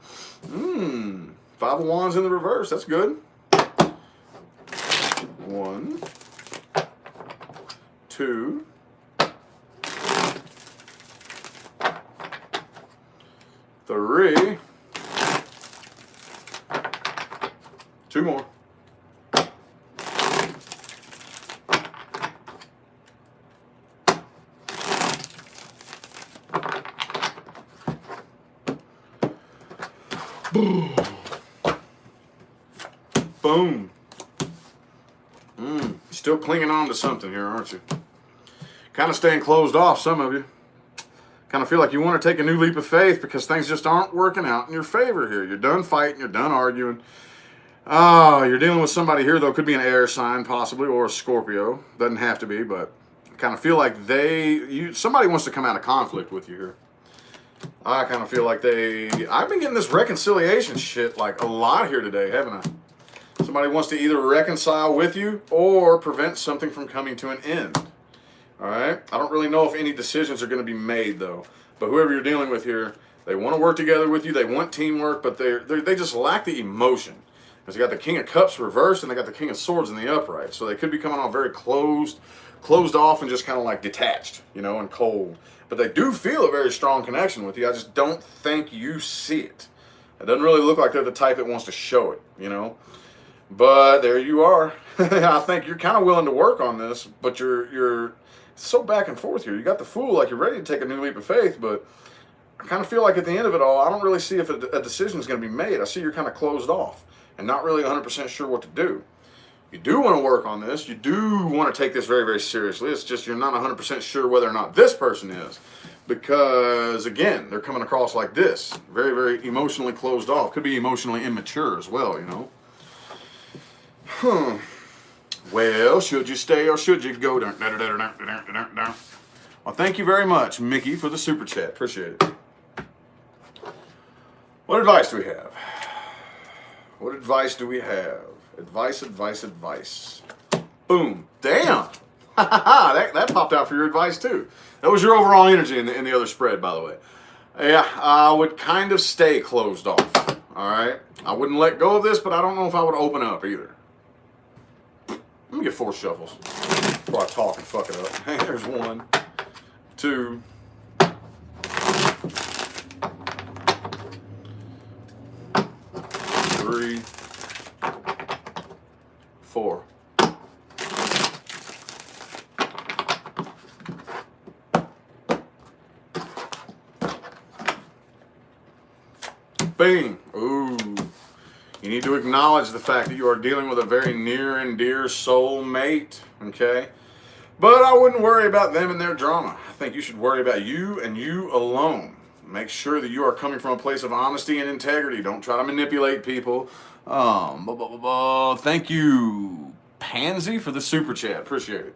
Five of Wands in the reverse. That's good. 1, 2, 3. 2 more. Boom. Boom. Still clinging on to something here, aren't you? Kind of staying closed off, some of you. Kind of feel like you want to take a new leap of faith because things just aren't working out in your favor here. You're done fighting. You're done arguing. You're dealing with somebody here, though. Could be an air sign, possibly, or a Scorpio. Doesn't have to be, but I kind of feel like somebody wants to come out of conflict with you here. I kind of feel like I've been getting this reconciliation shit like a lot here today, haven't I? Somebody wants to either reconcile with you or prevent something from coming to an end. All right? I don't really know if any decisions are going to be made, though. But whoever you're dealing with here, they want to work together with you. They want teamwork, but they just lack the emotion. Because they got the King of Cups reversed and they got the King of Swords in the upright. So they could be coming off very closed off and just kind of like detached, and cold. But they do feel a very strong connection with you. I just don't think you see it. It doesn't really look like they're the type that wants to show it, But there you are. I think you're kind of willing to work on this, but you're so back and forth here. You got the Fool, like you're ready to take a new leap of faith, but I kind of feel like at the end of it all, I don't really see if a decision is going to be made. I see you're kind of closed off and not really 100% sure what to do. You do want to work on this. You do want to take this very, very seriously. It's just you're not 100% sure whether or not this person is. Because, again, they're coming across like this. Very, very emotionally closed off. Could be emotionally immature as well, Well, should you stay or should you go? Well, thank you very much, Mickey, for the super chat. Appreciate it. What advice do we have? What advice do we have? Advice. Boom. Damn. that popped out for your advice, too. That was your overall energy in the other spread, by the way. Yeah, I would kind of stay closed off. All right? I wouldn't let go of this, but I don't know if I would open up either. Let me get 4 shuffles before I talk and fuck it up. Hey, there's 1, 2, 3, 4. Bing. Ooh. You need to acknowledge the fact that you are dealing with a very near and dear soul mate, okay? But I wouldn't worry about them and their drama. I think you should worry about you and you alone. Make sure that you are coming from a place of honesty and integrity. Don't try to manipulate people. Thank you, Pansy, for the super chat. Appreciate it.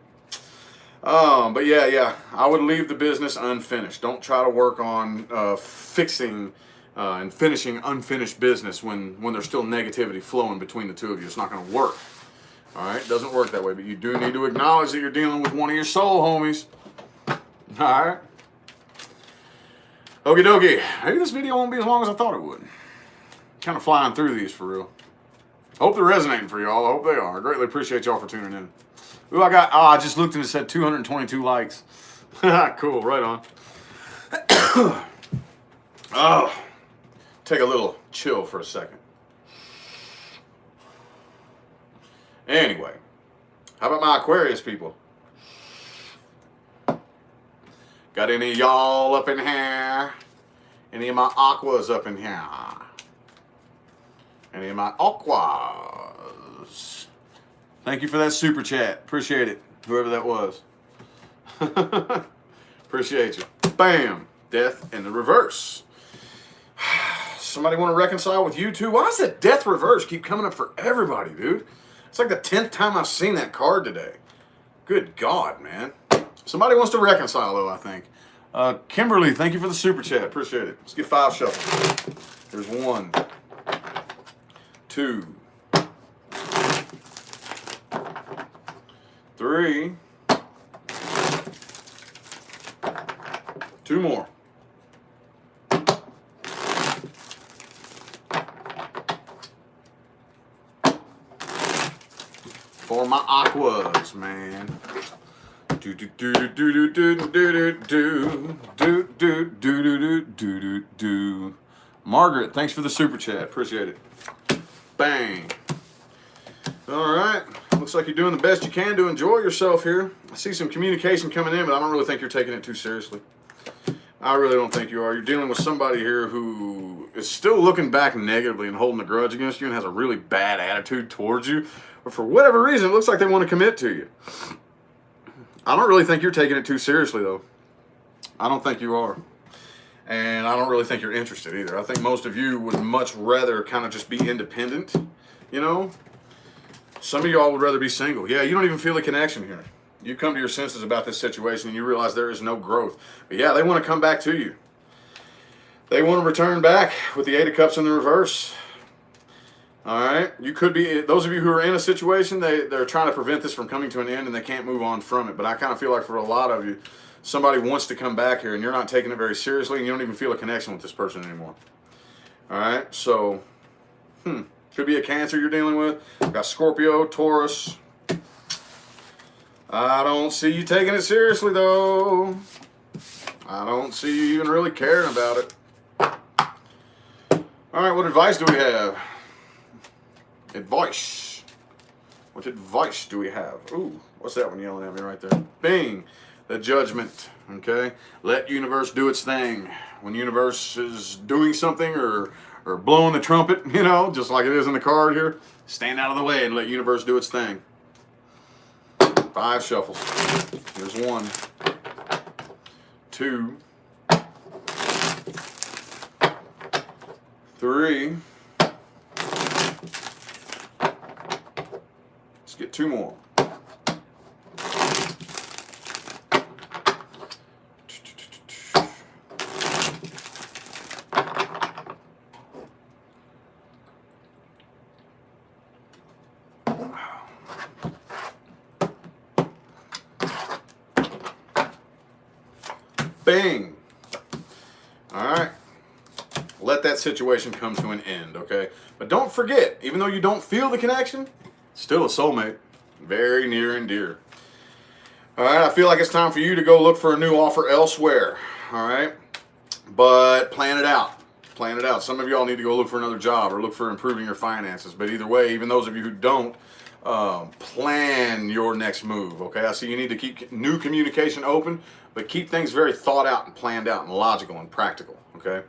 But yeah, I would leave the business unfinished. Don't try to work on fixing and finishing unfinished business when there's still negativity flowing between the two of you. It's not going to work. All right? It doesn't work that way. But you do need to acknowledge that you're dealing with one of your soul homies. All right? Okie dokie. Maybe this video won't be as long as I thought it would. Kind of flying through these for real. Hope they're resonating for y'all. I hope they are. I greatly appreciate y'all for tuning in. Ooh, I just looked and it said 222 likes. Cool, right on. Oh, take a little chill for a second. Anyway, how about my Aquarius people? Got any of y'all up in here? Any of my aquas up in here? Any of my aquas? Thank you for that super chat. Appreciate it, whoever that was. Appreciate you. Bam. Death in the reverse. Somebody want to reconcile with you two? Why does that death reverse keep coming up for everybody, dude? It's like the 10th time I've seen that card today. Good God, man. Somebody wants to reconcile, though, I think. Kimberly, thank you for the super chat. Appreciate it. Let's get 5 shuffles. There's 1, 2, 3, 2 more. For my aquas, man. Do do do do do do do do do do do do do do. Margaret, thanks for the super chat. Appreciate it. Bang. All right. Looks like you're doing the best you can to enjoy yourself here. I see some communication coming in, but I don't really think you're taking it too seriously. I really don't think you are. You're dealing with somebody here who is still looking back negatively and holding a grudge against you and has a really bad attitude towards you. But for whatever reason, it looks like they want to commit to you. I don't really think you're taking it too seriously, though. I don't think you are. And I don't really think you're interested either. I think most of you would much rather kind of just be independent, you know? Some of y'all would rather be single. Yeah, you don't even feel a connection here. You come to your senses about this situation and you realize there is no growth. But yeah, they want to come back to you. They want to return back with the 8 of Cups in the reverse. All right, you could be, those of you who are in a situation, they're trying to prevent this from coming to an end and they can't move on from it. But I kind of feel like for a lot of you, somebody wants to come back here and you're not taking it very seriously and you don't even feel a connection with this person anymore. All right, so, could be a Cancer you're dealing with. Got Scorpio, Taurus. I don't see you taking it seriously, though. I don't see you even really caring about it. All right, what advice do we have? Advice. What advice do we have? Ooh, what's that one yelling at me right there? Bing. The Judgment. Okay? Let universe do its thing. When universe is doing something or blowing the trumpet, you know, just like it is in the card here, stand out of the way and let universe do its thing. 5 shuffles. Here's 1, 2, 3. Let's get 2 more. Bang. All right. Let that situation come to an end, okay? But don't forget, even though you don't feel the connection, still a soulmate. Very near and dear. All right, I feel like it's time for you to go look for a new offer elsewhere, all right? But plan it out. Plan it out. Some of y'all need to go look for another job or look for improving your finances. But either way, even those of you who don't, plan your next move, okay? I see you need to keep new communication open, but keep things very thought out and planned out and logical and practical, okay?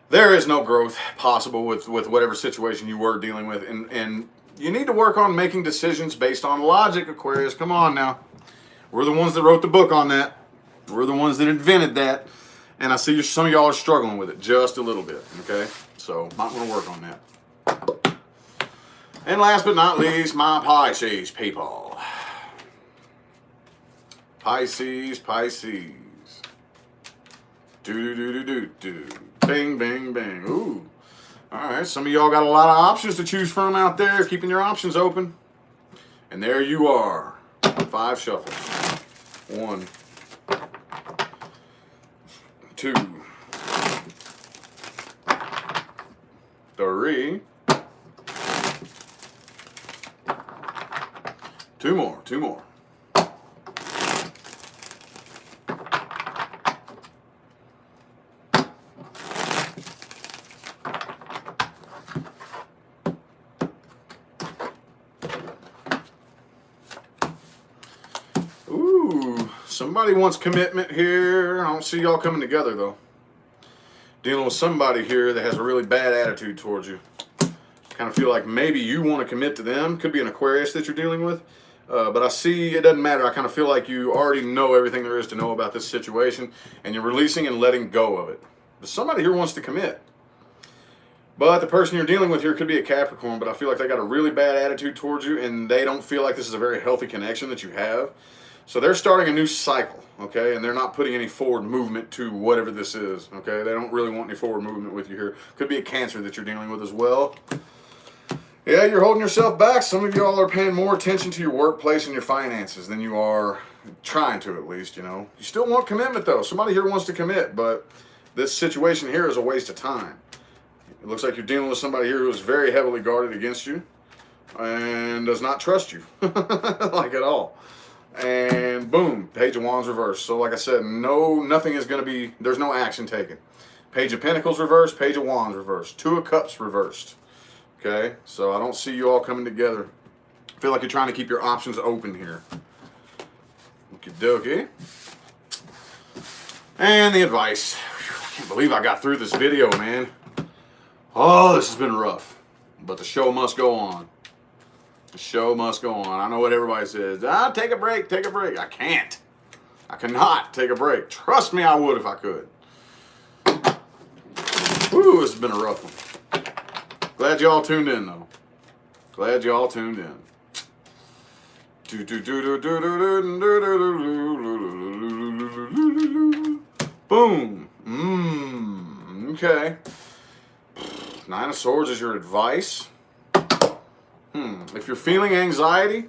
There is no growth possible with whatever situation you were dealing with, and you need to work on making decisions based on logic, Aquarius. Come on now. We're the ones that wrote the book on that. We're the ones that invented that, and I see some of y'all are struggling with it just a little bit, okay? So might want to work on that. And last but not least, my Pisces people. Pisces, Pisces. Do. Bang, bang, bang. Ooh. All right, some of y'all got a lot of options to choose from out there, keeping your options open. And there you are. 5 shuffles. 1, 2, 3. 2 more. 2 more. Somebody wants commitment here. I don't see y'all coming together, though. Dealing with somebody here that has a really bad attitude towards you. Kind of feel like maybe you want to commit to them. Could be an Aquarius that you're dealing with. But I see it doesn't matter. I kind of feel like you already know everything there is to know about this situation, and you're releasing and letting go of it. But somebody here wants to commit. But the person you're dealing with here could be a Capricorn, but I feel like they got a really bad attitude towards you, and they don't feel like this is a very healthy connection that you have. So they're starting a new cycle, okay? And they're not putting any forward movement to whatever this is, okay? They don't really want any forward movement with you here. Could be a Cancer that you're dealing with as well. Yeah, you're holding yourself back. Some of y'all are paying more attention to your workplace and your finances than you are trying to, at least, you know. You still want commitment, though. Somebody here wants to commit, but this situation here is a waste of time. It looks like you're dealing with somebody here who is very heavily guarded against you and does not trust you, like at all. And boom, Page of Wands reversed. So like I said, nothing is going to be, there's no action taken. Page of Pentacles reversed, Page of Wands reversed, Two of Cups reversed. Okay, so I don't see you all coming together. I feel like you're trying to keep your options open here. Okie dokie. And the advice. I can't believe I got through this video, man. Oh, this has been rough. But the show must go on. The show must go on. I know what everybody says. Take a break, take a break. I can't. I cannot take a break. Trust me, I would if I could. Woo, this has been a rough one. Glad y'all tuned in, though. Glad y'all tuned in. Boom. Okay. Nine of Swords is your advice. If you're feeling anxiety,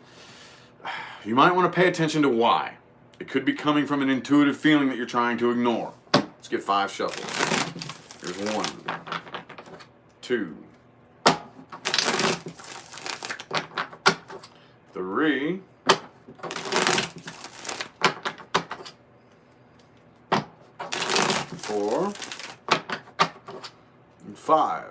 you might want to pay attention to why. It could be coming from an intuitive feeling that you're trying to ignore. Let's get 5 shuffles. Here's 1, 2, 3, 4, and 5.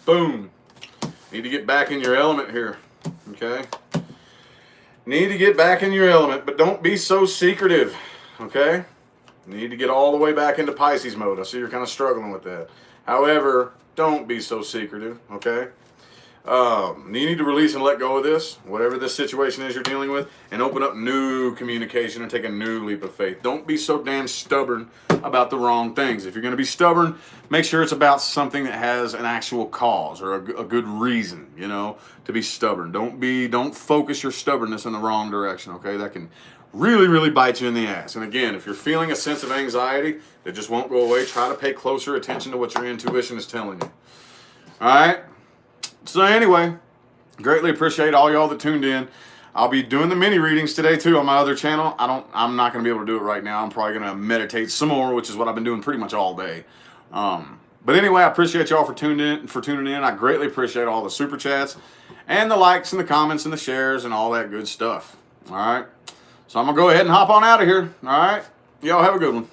Boom. Need to get back in your element here. Okay? Need to get back in your element, but don't be so secretive. Okay? Need to get all the way back into Pisces mode. I see you're kind of struggling with that. However, don't be so secretive. Okay? You need to release and let go of this, whatever this situation is you're dealing with, and open up new communication and take a new leap of faith. Don't be so damn stubborn about the wrong things. If you're going to be stubborn, make sure it's about something that has an actual cause or a good reason, you know, to be stubborn. Don't focus your stubbornness in the wrong direction, okay? That can really, really bite you in the ass. And again, if you're feeling a sense of anxiety that just won't go away, try to pay closer attention to what your intuition is telling you. All right? So anyway, greatly appreciate all y'all that tuned in. I'll be doing the mini readings today too on my other channel. I'm not going to be able to do it right now. I'm probably going to meditate some more, which is what I've been doing pretty much all day. But anyway, I appreciate y'all for tuning in. I greatly appreciate all the super chats and the likes and the comments and the shares and all that good stuff. All right. So I'm going to go ahead and hop on out of here. All right. Y'all have a good one.